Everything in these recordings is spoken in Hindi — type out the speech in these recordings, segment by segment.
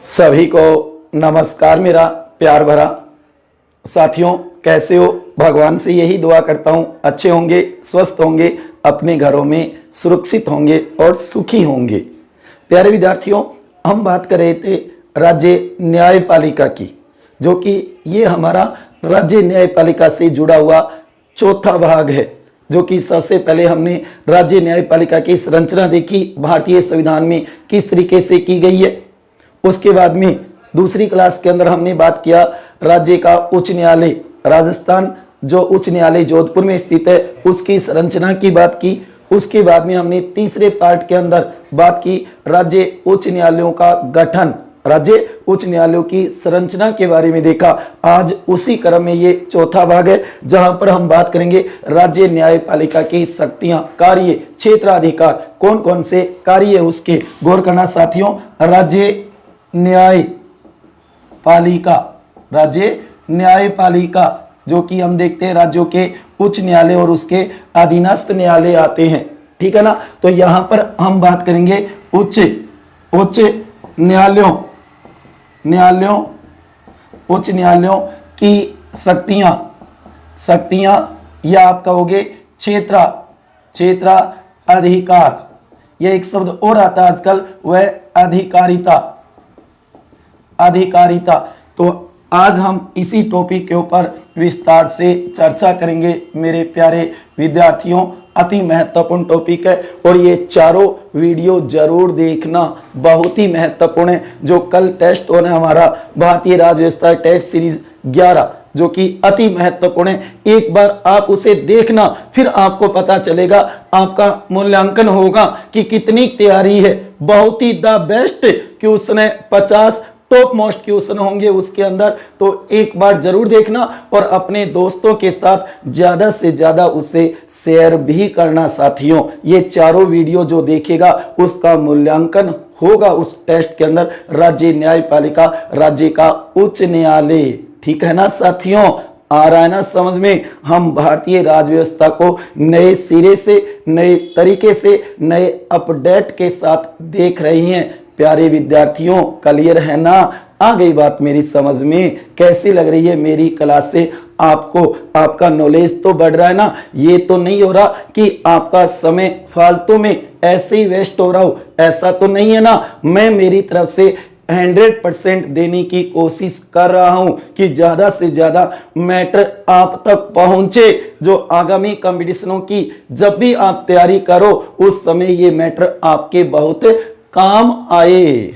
सभी को नमस्कार। मेरा प्यार भरा साथियों, कैसे हो? भगवान से यही दुआ करता हूँ अच्छे होंगे, स्वस्थ होंगे, अपने घरों में सुरक्षित होंगे और सुखी होंगे। प्यारे विद्यार्थियों, हम बात कर रहे थे राज्य न्यायपालिका की, जो कि ये हमारा राज्य न्यायपालिका से जुड़ा हुआ चौथा भाग है। जो कि सबसे पहले हमने राज्य न्यायपालिका की संरचना देखी, भारतीय संविधान में किस तरीके से की गई है। उसके बाद में दूसरी क्लास के अंदर हमने बात किया राज्य का उच्च न्यायालय राजस्थान, जो उच्च न्यायालय जोधपुर में स्थित है, उसकी संरचना की बात की। उसके बाद में हमने तीसरे पार्ट के अंदर बात की राज्य उच्च न्यायालयों का गठन, राज्य उच्च न्यायालयों की संरचना के बारे में देखा। आज उसी क्रम में ये चौथा भाग है, जहां पर हम बात करेंगे राज्य न्यायपालिका की शक्तियां, कार्य, क्षेत्राधिकार, कौन कौन से कार्य है उसके। गौर करना साथियों, राज्य न्यायपालिका, राज्य न्यायपालिका जो कि हम देखते हैं राज्यों के उच्च न्यायालय और उसके अधीनस्थ न्यायालय आते हैं, ठीक है ना। तो यहां पर हम बात करेंगे उच्च न्यायालयों उच्च न्यायालयों की शक्तियां या आप कहोगे क्षेत्राधिकार। यह एक शब्द और आता है आजकल, वह अधिकारिता। तो आज हम इसी टॉपिक के ऊपर विस्तार से चर्चा करेंगे मेरे प्यारे विद्यार्थियों। अति महत्वपूर्ण टॉपिक है और ये चारों वीडियो जरूर देखना, बहुत ही महत्वपूर्ण है। जो कल टेस्ट होना है हमारा भारतीय राज्य व्यवस्था टेस्ट सीरीज 11, जो कि अति महत्वपूर्ण है। एक बार आप उसे देखना, फिर आपको पता चलेगा, आपका मूल्यांकन होगा कि कितनी तैयारी है। बहुत ही द बेस्ट क्वेश्चन है, 50 टॉप मोस्ट क्वेश्चन होंगे उसके अंदर। तो एक बार जरूर देखना और अपने दोस्तों के साथ ज्यादा से ज्यादा उसे शेयर भी करना साथियों। ये चारों वीडियो जो देखेगा उसका मूल्यांकन होगा उस टेस्ट के अंदर, राज्य न्यायपालिका, राज्य का उच्च न्यायालय, ठीक है ना साथियों। आ रहा है ना समझ में? हम भारतीय राज्य व्यवस्था को नए सिरे से, नए तरीके से, नए अपडेट के साथ देख रही हैं। प्यारे विद्यार्थियों, क्लियर है ना? आ गई बात मेरी समझ में? कैसी लग रही है मेरी क्लास से आपको? आपका नॉलेज तो बढ़ रहा है ना? ये तो नहीं हो रहा कि आपका समय फालतू में ऐसे ही वेस्ट हो रहा हो, ऐसा तो नहीं है ना। मैं मेरी तरफ से 100% देने की कोशिश कर रहा हूं कि ज्यादा से ज्यादा मैटर आप तक पहुंचे। जो आगामी कंपटीशनों की जब भी आप तैयारी करो, उस समय ये मैटर आपके बहुत काम आए।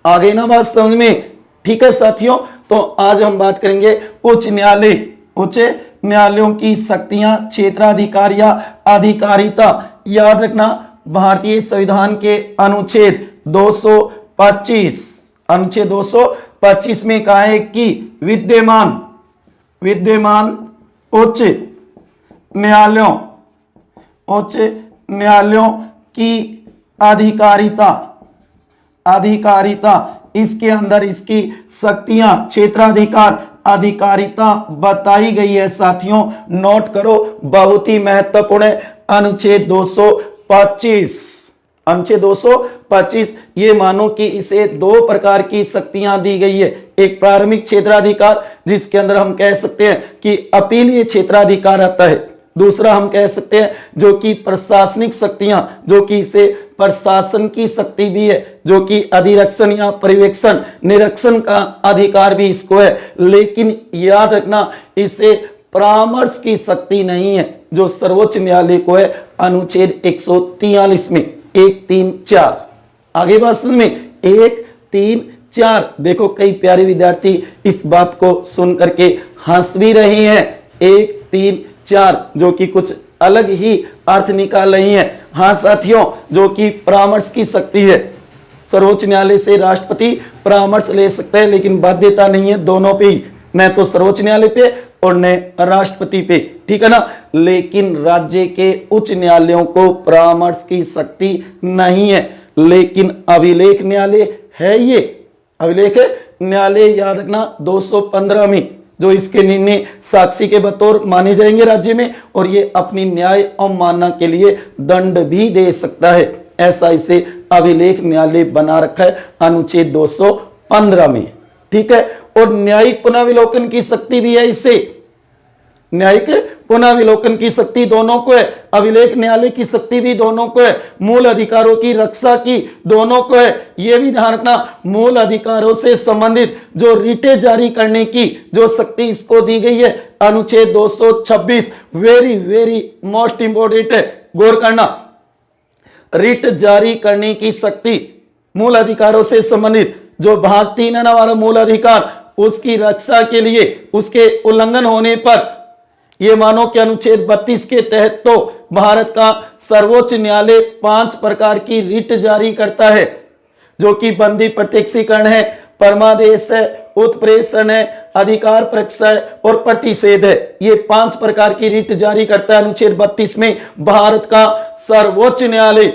आ गई ना बात समझ में? ठीक है साथियों, तो आज हम बात करेंगे उच्च न्यायालयों की शक्तियां, क्षेत्राधिकार या अधिकारिता। याद रखना, भारतीय संविधान के अनुच्छेद 225 में कहा है कि विद्यमान उच्च न्यायालयों की अधिकारिता, इसके अंदर इसकी शक्तियां, क्षेत्राधिकार, अधिकारिता बताई गई है साथियों। नोट करो, बहुत ही महत्वपूर्ण है। अनुच्छेद 225 ये मानो कि इसे दो प्रकार की शक्तियां दी गई है। एक प्रारंभिक क्षेत्राधिकार, जिसके अंदर हम कह सकते हैं कि अपीलीय क्षेत्राधिकार आता है। दूसरा हम कह सकते हैं जो कि प्रशासनिक शक्तियां, जो कि इसे प्रशासन की शक्ति भी है, जो कि अधिरक्षण या पर्यवेक्षण, निरीक्षण का अधिकार भी इसको है। लेकिन याद रखना, इसे परामर्श की शक्ति नहीं है, जो सर्वोच्च न्यायालय को है अनुच्छेद 143 में 134। आगे बात समझ में? 134। देखो कई प्यारे विद्यार्थी इस बात को सुन करके हंस भी रहे हैं। 134 जो कि कुछ अलग ही अर्थ निकाल रही है। हाँ साथियों, जो कि परामर्श की शक्ति है। सर्वोच्च न्यायालय से राष्ट्रपति परामर्श ले सकते हैं, लेकिन बाध्यता नहीं है दोनों पे ही, न तो सर्वोच्च न्यायालय पे और न राष्ट्रपति पे, ठीक है ना। लेकिन राज्य के उच्च न्यायालयों को परामर्श की शक्ति नहीं है। लेकिन अभिलेख न्यायालय है, ये अभिलेख न्यायालय याद रखना 215 में, जो इसके निर्णय साक्षी के बतौर माने जाएंगे राज्य में, और ये अपनी न्याय अवमानना के लिए दंड भी दे सकता है। ऐसा इसे अभिलेख न्यायालय बना रखा है अनुच्छेद 15 में, ठीक है। और न्यायिक पुनर्विलोकन की शक्ति भी है इससे, न्यायिक पुनर्विलोकन की शक्ति दोनों को है, अभिलेख न्यायालय की शक्ति भी दोनों को है, मूल अधिकारों की रक्षा की दोनों को है। यह भी ध्यान रखना, मूल अधिकारों से संबंधित जो रिटें जारी करने की जो शक्ति इसको दी गई है, अनुच्छेद 226 वेरी वेरी मोस्ट इंपोर्टेंट है, गौर करना। रिट जारी करने की शक्ति मूल अधिकारों से संबंधित जो भाग 3 है ना हमारा मूल अधिकार, उसकी रक्षा के लिए उसके उल्लंघन होने पर ये मानो कि अनुच्छेद 32 के तहत तो भारत का सर्वोच्च न्यायालय 5 प्रकार की रिट जारी करता है, जो कि बंदी प्रत्यक्षीकरण है, परमादेश है, उत्प्रेषण है, अधिकार प्रक्षय और प्रतिषेध है। ये 5 प्रकार की रिट जारी करता है अनुच्छेद 32 में भारत का सर्वोच्च न्यायालय,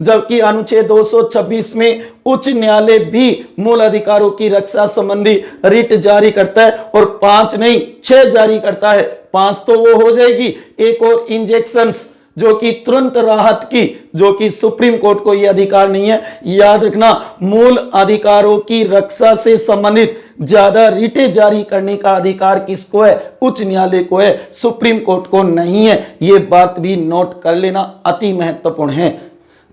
जबकि अनुच्छेद 226 में उच्च न्यायालय भी मूल अधिकारों की रक्षा संबंधी रिट जारी करता है, और 5 नहीं 6 जारी करता है। 5 तो वो हो जाएगी, एक और इंजेक्शंस जो कि तुरंत राहत की, जो कि सुप्रीम कोर्ट को यह अधिकार नहीं है। याद रखना, मूल अधिकारों की रक्षा से संबंधित ज्यादा रिटें जारी करने का अधिकार किसको है? उच्च न्यायालय को है, सुप्रीम कोर्ट को नहीं है। ये बात भी नोट कर लेना, अति महत्वपूर्ण है।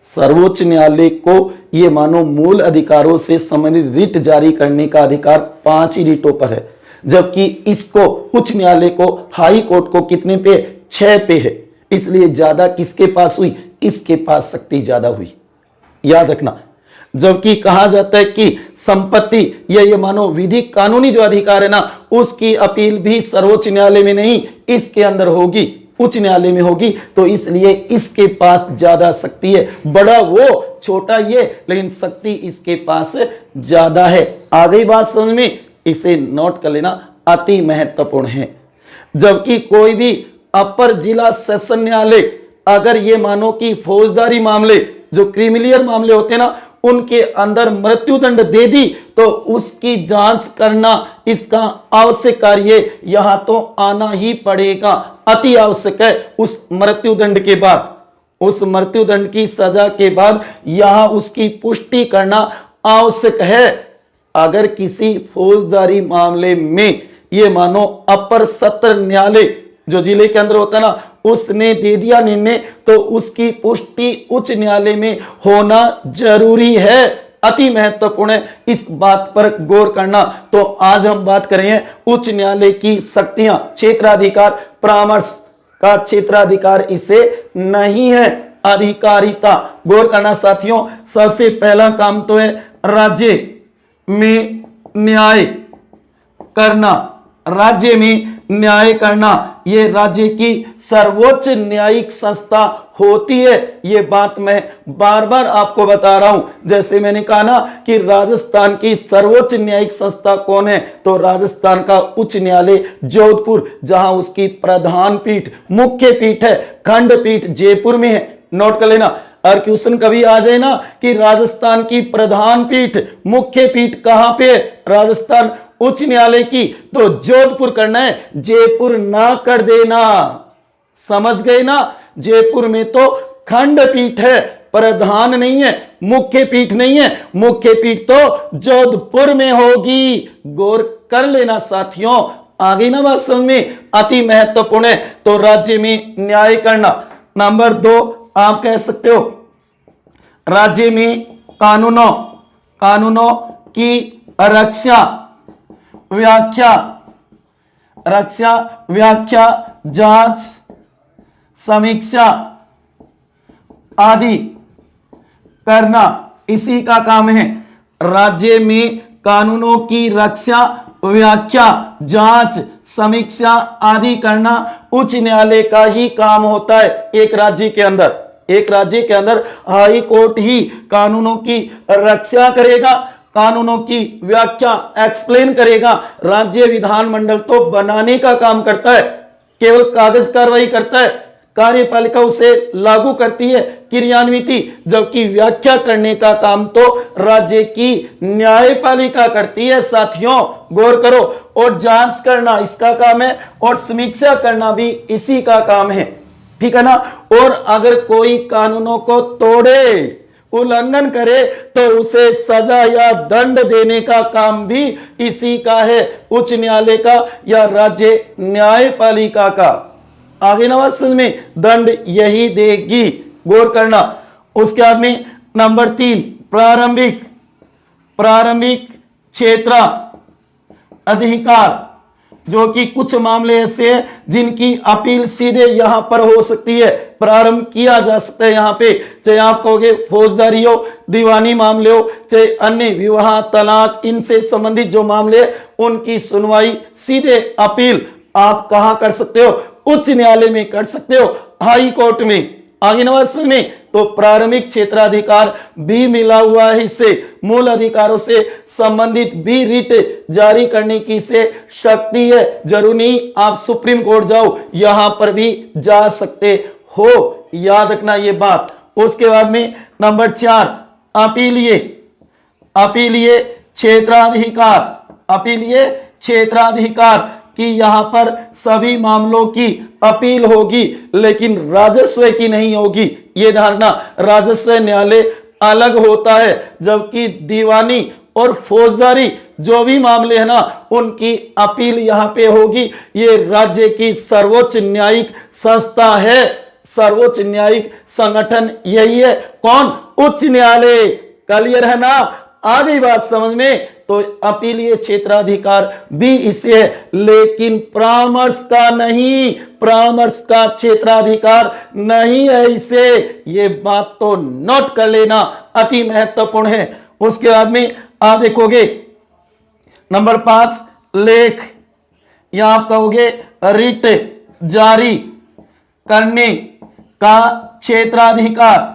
सर्वोच्च न्यायालय को ये मानो मूल अधिकारों से संबंधित रिट जारी करने का अधिकार 5 ही रिटों पर है, जबकि इसको उच्च न्यायालय को, हाई कोर्ट को कितने पे? 6 पे है। इसलिए ज्यादा किसके पास हुई? इसके पास शक्ति ज्यादा हुई, याद रखना। जबकि कहा जाता है कि संपत्ति या ये मानो विधिक कानूनी जो अधिकार है ना, उसकी अपील भी सर्वोच्च न्यायालय में नहीं, इसके अंदर होगी, उच्च न्यायालय में होगी। तो इसलिए इसके पास ज्यादा शक्ति है, बड़ा वो छोटा ये, लेकिन शक्ति इसके पास ज्यादा है। आ गई बात समझ में? इसे नोट कर लेना, अति महत्वपूर्ण है। जबकि कोई भी अपर जिला सेशन न्यायालय अगर ये मानो कि फौजदारी मामले जो क्रिमिनल मामले होते हैं ना, उनके अंदर मृत्युदंड दे दी, तो उसकी जांच करना इसका आवश्यक कार्य यहां तो आना ही पड़ेगा, अति आवश्यक है। उस मृत्युदंड के बाद, उस मृत्युदंड की सजा के बाद यहां उसकी पुष्टि करना आवश्यक है। अगर किसी फौजदारी मामले में ये मानो अपर सत्र न्यायालय जो जिले के अंदर होता है ना, उसने दे दिया निर्णय, तो उसकी पुष्टि उच्च न्यायालय में होना जरूरी है, अति महत्वपूर्ण है। इस बात पर गौर करना। तो आज हम बात करेंगे उच्च न्यायालय की शक्तियां। क्षेत्राधिकार परामर्श का क्षेत्राधिकार इसे नहीं है, अधिकारिता। गौर करना साथियों, सबसे पहला काम तो है राज्य में न्याय करना, राज्य में न्याय करना। ये राज्य की सर्वोच्च न्यायिक संस्था होती है, ये बात मैं बार बार आपको बता रहा हूं। जैसे मैंने कहा ना कि राजस्थान की सर्वोच्च न्यायिक संस्था कौन है, तो राजस्थान का उच्च न्यायालय जोधपुर, जहां उसकी प्रधान पीठ, मुख्य पीठ है, खंडपीठ जयपुर में है। नोट कर लेना, और क्वेश्चन कभी आ जाए ना कि राजस्थान की प्रधान पीठ, मुख्य पीठ कहां पे है? राजस्थान उच्च न्यायालय की, तो जोधपुर करना है, जयपुर ना कर देना। समझ गए ना? जयपुर में तो खंडपीठ है, प्रधान नहीं है, मुख्य पीठ नहीं है। मुख्य पीठ तो जोधपुर में होगी, गौर कर लेना साथियों। आगे ना बात समझ में, अति महत्वपूर्ण है। तो राज्य में न्याय करना। नंबर 2 आप कह सकते हो राज्य में कानूनों की रक्षा, व्याख्या, जांच, समीक्षा आदि करना, इसी का काम है। राज्य में कानूनों की रक्षा, व्याख्या, जांच, समीक्षा आदि करना उच्च न्यायालय का ही काम होता है। एक राज्य के अंदर हाई कोर्ट ही कानूनों की रक्षा करेगा, कानूनों की व्याख्या एक्सप्लेन करेगा। राज्य विधानमंडल तो बनाने का काम करता है, केवल कागज कार्रवाई करता है, कार्यपालिका उसे लागू करती है, क्रियान्विति, जबकि व्याख्या करने का काम तो राज्य की न्यायपालिका करती है। साथियों गौर करो, और जांच करना इसका काम है, और समीक्षा करना भी इसी का काम है, ठीक है ना। और अगर कोई कानूनों को तोड़े, उल्लंघन करे तो उसे सजा या दंड देने का काम भी इसी का है, उच्च न्यायालय का या राज्य न्यायपालिका का। आगे नंबर समझ में, दंड यही देगी, गौर करना। उसके बाद में नंबर 3, प्रारंभिक क्षेत्राधिकार, जो कि कुछ मामले ऐसे हैं जिनकी अपील सीधे यहां पर हो सकती है, प्रारंभ किया जा सकता है यहां पे, चाहे आप कहोगे फौजदारी हो, दीवानी मामले हो, चाहे अन्य विवाह तलाक इनसे संबंधित जो मामले उनकी सुनवाई सीधे अपील आप कहां कर सकते हो, उच्च न्यायालय में कर सकते हो, हाई कोर्ट में। आगे नंबर में, तो प्रारंभिक क्षेत्राधिकार भी मिला हुआ है इससे, मूल अधिकारों से संबंधित भी रिट जारी करने की से शक्ति है, जरूरी नहीं आप सुप्रीम कोर्ट जाओ, यहां पर भी जा सकते हो, याद रखना ये बात। उसके बाद में नंबर 4, अपीलीय क्षेत्राधिकार कि यहां पर सभी मामलों की अपील होगी लेकिन राजस्व की नहीं होगी। यह धारणा, राजस्व न्यायालय अलग होता है, जबकि दीवानी और फौजदारी जो भी मामले हैं ना उनकी अपील यहां पे होगी। ये राज्य की सर्वोच्च न्यायिक संस्था है, सर्वोच्च न्यायिक संगठन यही है, कौन, उच्च न्यायालय। क्लियर है ना, आ गई बात समझ में। तो अपीलीय क्षेत्राधिकार भी इसे है, लेकिन परामर्श का नहीं, परामर्श का क्षेत्राधिकार नहीं है इसे, ये बात तो नोट कर लेना, अति महत्वपूर्ण है। उसके बाद में आप देखोगे नंबर 5, लेख, या आप कहोगे रिट जारी करने का क्षेत्राधिकार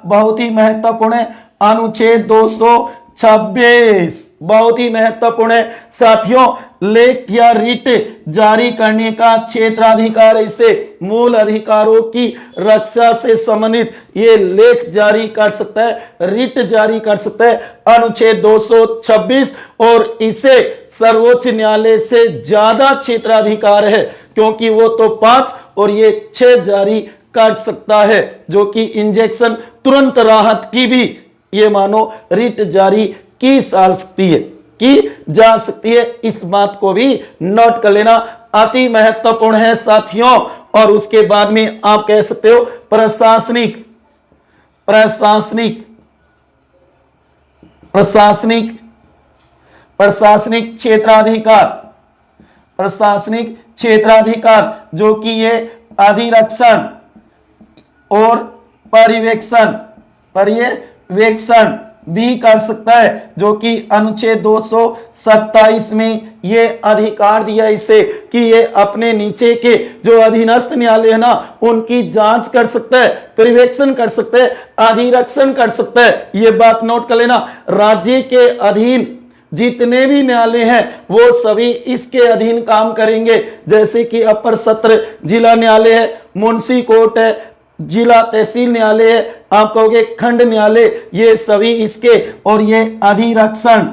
बहुत ही महत्वपूर्ण है। अनुच्छेद 226 बहुत ही महत्वपूर्ण है साथियों। लेख या रिट जारी करने का क्षेत्राधिकार, इसे मूल अधिकारों की रक्षा से संबंधित ये लेख जारी कर सकता है, रिट जारी कर सकता है, अनुच्छेद 226। और इसे सर्वोच्च न्यायालय से ज्यादा क्षेत्राधिकार है, क्योंकि वो तो 5 और ये 6 जारी कर सकता है, जो कि इंजेक्शन तुरंत राहत की भी ये मानो रिट जारी की जा सकती है। इस बात को भी नोट कर लेना, अति महत्वपूर्ण है साथियों। और उसके बाद में आप कह सकते हो प्रशासनिक क्षेत्राधिकार, जो कि ये अधिरक्षण और पर्यवेक्षण भी कर सकता है, जो कि अनुच्छेद 227 में ये अधिकार दिया इसे कि ये अपने नीचे के जो अधीनस्थ न्यायालय है ना उनकी जांच कर सकता है, पर्यवेक्षण कर सकता है, अधिरक्षण कर सकता है। ये बात नोट कर लेना, राज्य के अधीन जितने भी न्यायालय हैं वो सभी इसके अधीन काम करेंगे, जैसे कि अपर सत्र जिला न्यायालय है, मुंशी कोर्ट है, जिला तहसील न्यायालय है, आप कहोगे खंड न्यायालय, ये सभी इसके, और ये अधिरक्षण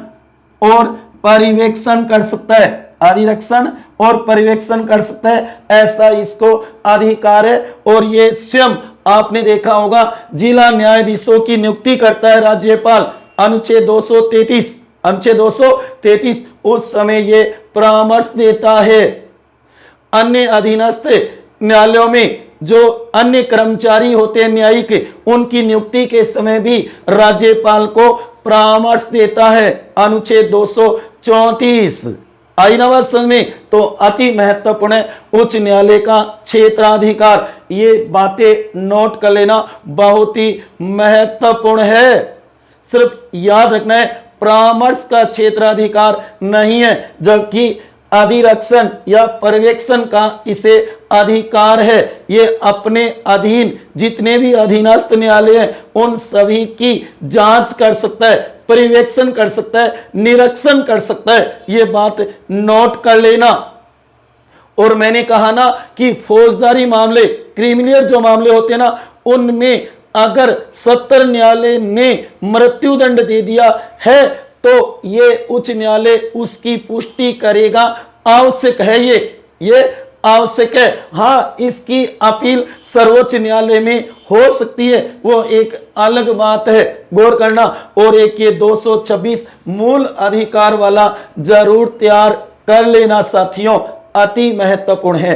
और पर्यवेक्षण कर सकता है, अधिरक्षण और पर्यवेक्षण कर सकता है, ऐसा इसको अधिकार है। और ये स्वयं आपने देखा होगा जिला न्यायाधीशों की नियुक्ति करता है राज्यपाल, अनुच्छेद 233 उस समय ये परामर्श देता है। अन्य अधीनस्थ न्यायालयों में जो अन्य कर्मचारी होते हैं न्यायिक, उनकी नियुक्ति के समय भी राज्यपाल को परामर्श देता है, अनुच्छेद 234। आई ना बात समझ में। तो अति महत्वपूर्ण है उच्च न्यायालय का क्षेत्राधिकार, ये बातें नोट कर लेना, बहुत ही महत्वपूर्ण है। सिर्फ याद रखना है परामर्श का क्षेत्राधिकार नहीं है, जबकि अधिरक्षण या पर्यवेक्षण का इसे अधिकार है। ये अपने अधीन जितने भी अधीनस्थ न्यायालय हैं उन सभी की जांच कर सकता है, पर्यवेक्षण कर सकता है, निरीक्षण कर सकता है, ये बात नोट कर लेना। और मैंने कहा ना कि फौजदारी मामले, क्रिमिनल जो मामले होते हैं ना, उनमें अगर सत्र न्यायालय ने मृत्युदंड दे दिया है तो ये उच्च न्यायालय उसकी पुष्टि करेगा, आवश्यक है, ये आवश्यक है। हाँ, इसकी अपील सर्वोच्च न्यायालय में हो सकती है, वो एक अलग बात है, गौर करना। और एक ये 226 मूल अधिकार वाला जरूर तैयार कर लेना साथियों, अति महत्वपूर्ण है।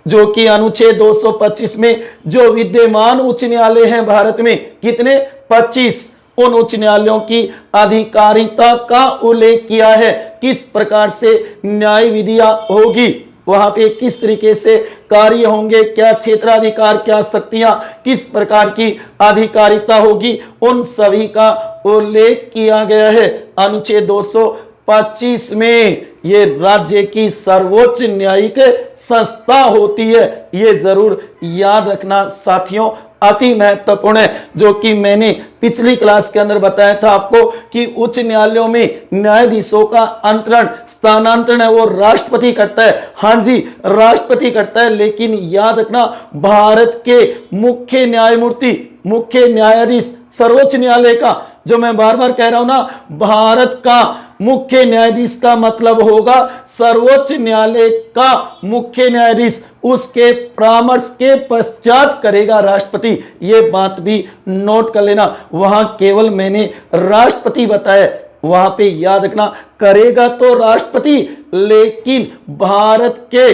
जो कि अनुच्छेद 225 में जो विद्यमान उच्च न्यायालय हैं भारत में, कितने 25, उन उच्च न्यायालयों की अधिकारिता का उल्लेख किया है। किस प्रकार से न्याय विधियां होगी, वहां पे किस तरीके से कार्य होंगे, क्या क्षेत्राधिकार, क्या शक्तियां, किस प्रकार की अधिकारिता होगी, उन सभी का उल्लेख किया गया है अनुच्छेद 225 में। ये राज्य की सर्वोच्च न्यायिक संस्था होती है, ये जरूर याद रखना साथियों, अति महत्वपूर्ण है। जो कि मैंने पिछली क्लास के अंदर बताया था आपको कि उच्च न्यायालयों में न्यायाधीशों का अंतरण, स्थानांतरण है वो राष्ट्रपति करता है। हाँ जी, राष्ट्रपति करता है, लेकिन याद रखना भारत के मुख्य न्यायमूर्ति, मुख्य न्यायाधीश सर्वोच्च न्यायालय का, जो मैं बार बार कह रहा हूं ना, भारत का मुख्य न्यायाधीश का मतलब होगा सर्वोच्च न्यायालय का मुख्य न्यायाधीश, उसके परामर्श के पश्चात करेगा राष्ट्रपति। ये बात भी नोट कर लेना, वहां केवल मैंने राष्ट्रपति बताया, वहां पे याद रखना करेगा तो राष्ट्रपति, लेकिन भारत के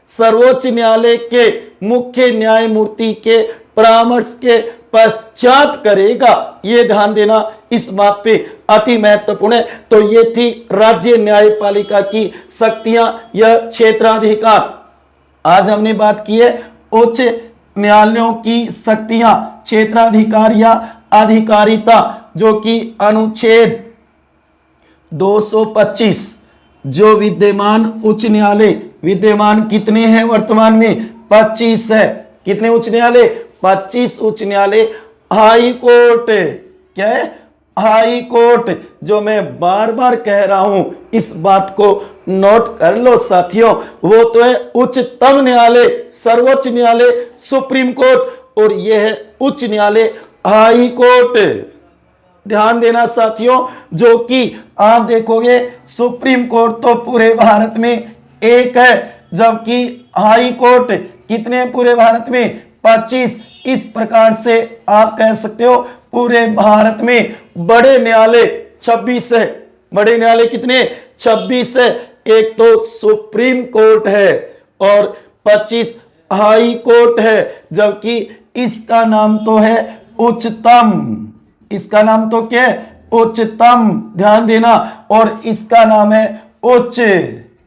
सर्वोच्च न्यायालय के मुख्य न्यायमूर्ति के परामर्श के पश्चात करेगा। ये ध्यान देना, इस बात पे अति महत्वपूर्ण है। तो ये थी राज्य न्यायपालिका की शक्तियां या क्षेत्राधिकार। आज हमने बात की है उच्च न्यायालयों की शक्तियां, क्षेत्राधिकार या अधिकारिता, जो कि अनुच्छेद 225 जो विद्यमान उच्च न्यायालय, विद्यमान कितने हैं वर्तमान में, 25 है। कितने उच्च न्यायालय, 25 उच्च न्यायालय। हाई कोर्ट क्या है, हाई कोर्ट, जो मैं बार बार कह रहा हूं, इस बात को नोट कर लो साथियों, वो तो है उच्चतम न्यायालय, सर्वोच्च न्यायालय, सुप्रीम कोर्ट, और यह है उच्च न्यायालय हाई कोर्ट। ध्यान देना साथियों, जो कि आप देखोगे सुप्रीम कोर्ट तो पूरे भारत में एक है, जबकि हाई कोर्ट कितने पूरे भारत में, 25। इस प्रकार से आप कह सकते हो पूरे भारत में बड़े न्यायालय 26 है। बड़े न्यायालय कितने, 26 है। एक तो सुप्रीम कोर्ट है और 25 हाई कोर्ट है, जबकि इसका नाम तो है उच्चतम। इसका नाम तो क्या है, उच्चतम, ध्यान देना। और इसका नाम है उच्च,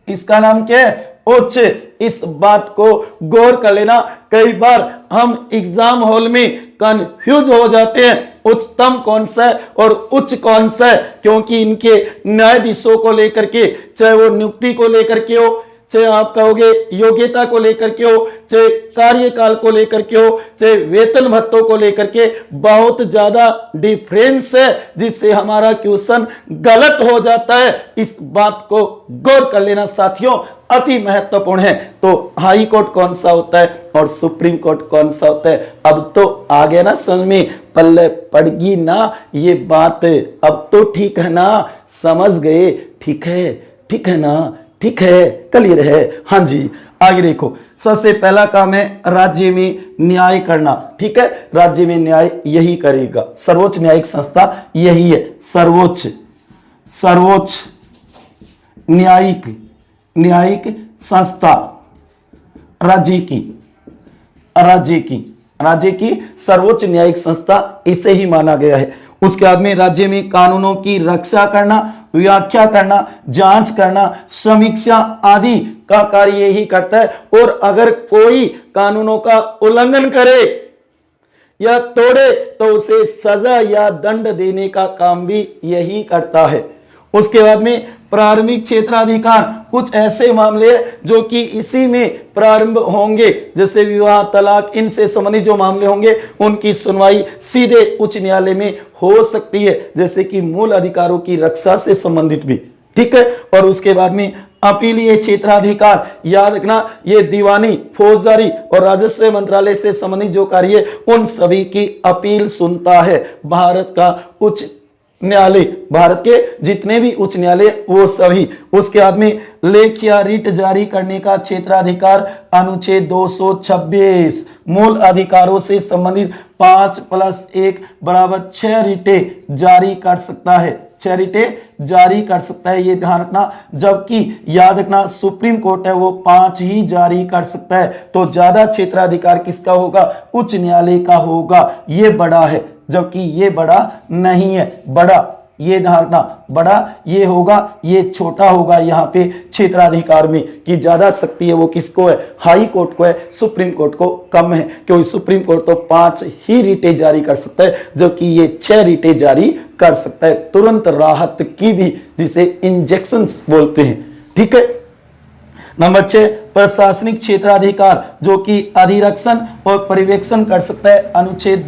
इसका नाम क्या है, उच्च। इस बात को गौर कर लेना, कई बार हम एग्जाम हॉल में कंफ्यूज हो जाते हैं, उच्चतम कौन सा है और उच्च कौन सा है, क्योंकि इनके न्यायाधीशों को लेकर के, चाहे वो नियुक्ति को लेकर के हो, चाहे आप कहोगे योग्यता को लेकर के हो, चाहे कार्यकाल को लेकर के हो, चाहे वेतन भत्तों को लेकर के, बहुत ज्यादा डिफरेंस है, जिससे हमारा क्वेश्चन गलत हो जाता है। इस बात को गौर कर लेना साथियों, अति महत्वपूर्ण है। तो हाई कोर्ट कौन सा होता है और सुप्रीम कोर्ट कौन सा होता है, अब तो आ गया ना समझ में, पल्ले पड़गी ना ये बात, अब तो ठीक है ना, समझ गए, ठीक है ना, ठीक है, क्लियर है। हाँ जी, आगे देखो, सबसे पहला काम है राज्य में न्याय करना। ठीक है, राज्य में न्याय यही करेगा, सर्वोच्च न्यायिक संस्था यही है, सर्वोच्च न्यायिक संस्था राज्य की सर्वोच्च न्यायिक संस्था, इसे ही माना गया है। उसके बाद में राज्य में कानूनों की रक्षा करना, व्याख्या करना, जांच करना, समीक्षा आदि का कार्य यही करता है। और अगर कोई कानूनों का उल्लंघन करे या तोड़े तो उसे सजा या दंड देने का काम भी यही करता है। उसके बाद में प्रारंभिक क्षेत्राधिकार, कुछ ऐसे मामले जो कि इसी में प्रारंभ होंगे, जैसे विवाह, तलाक, इनसे संबंधित जो मामले होंगे उनकी सुनवाई सीधे उच्च न्यायालय में हो सकती है, जैसे कि मूल अधिकारों की रक्षा से संबंधित भी। ठीक है, और उसके बाद में अपीलीय क्षेत्राधिकार, याद रखना ये दीवानी, फौजदारी और राजस्व मंत्रालय से संबंधित जो कार्य उन सभी की अपील सुनता है भारत का उच्च न्यायालय, भारत के जितने भी उच्च न्यायालय वो सभी। उसके बाद में लेख या रिट जारी करने का क्षेत्राधिकार अनुच्छेद 226 मूल अधिकारों से संबंधित 5+1 = 6 रिटें जारी कर सकता है, 6 रिटें जारी कर सकता है, ये ध्यान रखना। जबकि याद रखना सुप्रीम कोर्ट है वो 5 ही जारी कर सकता है। तो ज्यादा क्षेत्राधिकार किसका होगा? उच्च न्यायालय का होगा, ये बड़ा है, जबकि ये बड़ा नहीं है। बड़ा ये ध्यान रखना, बड़ा ये होगा, ये छोटा होगा। यहाँ पे क्षेत्राधिकार में कि ज्यादा शक्ति है वो किसको है? हाई कोर्ट को है, सुप्रीम कोर्ट को कम है, क्योंकि सुप्रीम कोर्ट तो 5 ही रिटें जारी कर सकता है, जबकि ये 6 रिटें जारी कर सकता है, तुरंत राहत की भी, जिसे इंजेक्शंस बोलते हैं। ठीक है। नंबर 6 प्रशासनिक क्षेत्राधिकार, जो कि अधिरक्षण और पर्यवेक्षण कर सकता है, अनुच्छेद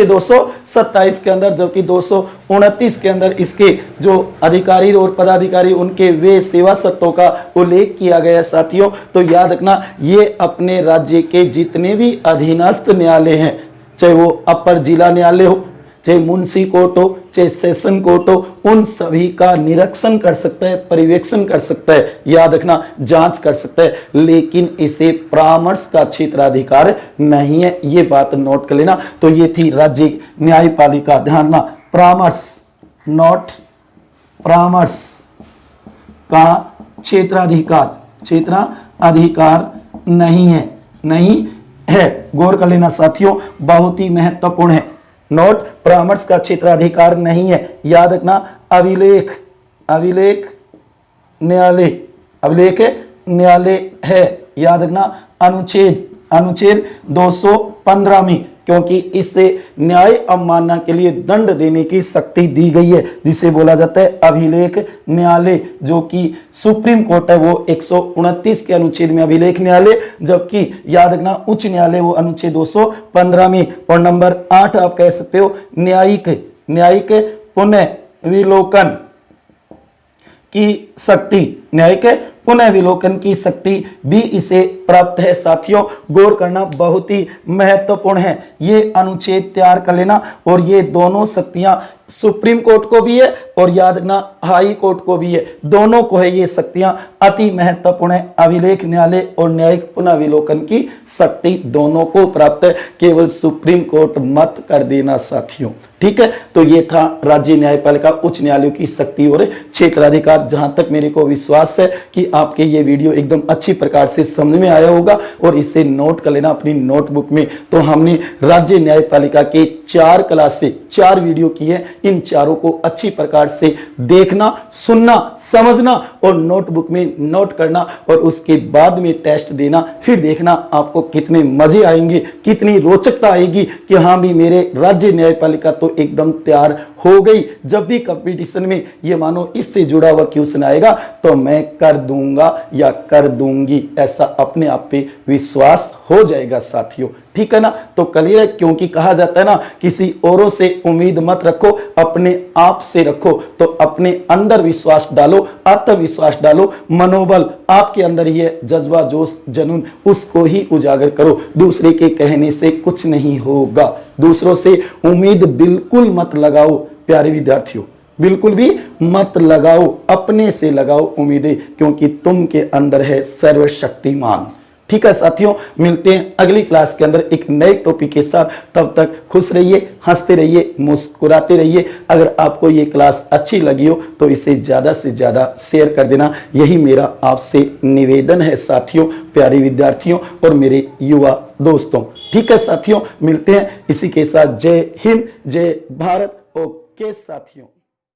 227 के अंदर, जबकि 229 के अंदर इसके जो अधिकारी और पदाधिकारी उनके वे सेवा शर्तों का उल्लेख किया गया है साथियों। तो याद रखना ये अपने राज्य के जितने भी अधीनस्थ न्यायालय हैं, चाहे वो अपर जिला न्यायालय हो, चाहे मुंशी कोर्ट हो, चाहे सेशन कोर्ट हो, उन सभी का निरीक्षण कर सकता है, पर्यवेक्षण कर सकता है, याद रखना जांच कर सकता है, लेकिन इसे परामर्श का क्षेत्राधिकार नहीं है, ये बात नोट कर लेना। तो ये थी राज्य न्यायपालिका, ध्यान रखना, परामर्श नोट, परामर्श का क्षेत्राधिकार नहीं है, नहीं है, गौर कर लेना साथियों, बहुत ही महत्वपूर्ण है। नोट, परामर्श का क्षेत्राधिकार नहीं है। याद रखना अभिलेख न्यायालय है, याद रखना अनुच्छेद 215 में, क्योंकि इससे न्याय अवमानना के लिए दंड देने की शक्ति दी गई है, जिसे बोला जाता है अभिलेख न्यायालय, जो कि सुप्रीम कोर्ट है वो 129 के अनुच्छेद में अभिलेख न्यायालय, जबकि याद रखना उच्च न्यायालय वो अनुच्छेद 215 में। और नंबर 8 आप कह सकते हो न्यायिक पुनर्विलोकन की शक्ति, न्यायिक पुनर्विलोकन की शक्ति भी इसे प्राप्त है साथियों, गौर करना बहुत ही महत्वपूर्ण है। ये अनुच्छेद तैयार कर लेना, और ये दोनों शक्तियां सुप्रीम कोर्ट को भी है और याद रखना हाई कोर्ट को भी है, दोनों को है ये शक्तियां, अति महत्वपूर्ण है। अभिलेख न्यायालय और न्यायिक पुनर्विलोकन की शक्ति दोनों को प्राप्त है, केवल सुप्रीम कोर्ट मत कर देना साथियों। ठीक है। तो ये था राज्य न्यायपालिका उच्च न्यायालयों की शक्ति और क्षेत्राधिकार। जहां तक मेरे को विश्वास है कि आपके ये वीडियो एकदम अच्छी प्रकार से समझ में आया होगा, और इसे नोट कर लेना अपनी नोटबुक में। तो हमने राज्य न्यायपालिका के 4 क्लास से 4 वीडियो की है, इन चारों को अच्छी प्रकार से देखना, सुनना, समझना और नोटबुक में नोट करना, और उसके बाद में टेस्ट देना। फिर देखना आपको कितने मजे आएंगे, कितनी रोचकता आएगी कि हाँ भी मेरे राज्य न्यायपालिका तो एकदम तैयार हो गई। जब भी कंपटीशन में ये मानो इससे जुड़ा हुआ क्वेश्चन आएगा तो मैं कर दूंगा या कर दूंगी, ऐसा अपने आप पे विश्वास हो जाएगा साथियों। ठीक है ना। तो क्लियर है, क्योंकि कहा जाता है ना किसी औरों से उम्मीद मत रखो, अपने आप से रखो। तो अपने अंदर विश्वास डालो, आत्मविश्वास डालो, मनोबल आपके अंदर ही है, जज्बा जोश जुनून उसको ही उजागर करो। दूसरे के कहने से कुछ नहीं होगा, दूसरों से उम्मीद बिल्कुल मत लगाओ प्यारे विद्यार्थियों, बिल्कुल भी मत लगाओ, अपने से लगाओ उम्मीदें, क्योंकि तुम के अंदर है सर्वशक्तिमान। ठीक है साथियों, मिलते हैं अगली क्लास के अंदर एक नए टॉपिक के साथ। तब तक खुश रहिए, हंसते रहिए, मुस्कुराते रहिए। अगर आपको ये क्लास अच्छी लगी हो तो इसे ज़्यादा से ज़्यादा शेयर कर देना, यही मेरा आपसे निवेदन है साथियों, प्यारे विद्यार्थियों और मेरे युवा दोस्तों। ठीक है साथियों, मिलते हैं इसी के साथ। जय हिंद, जय भारत। ओके साथियों।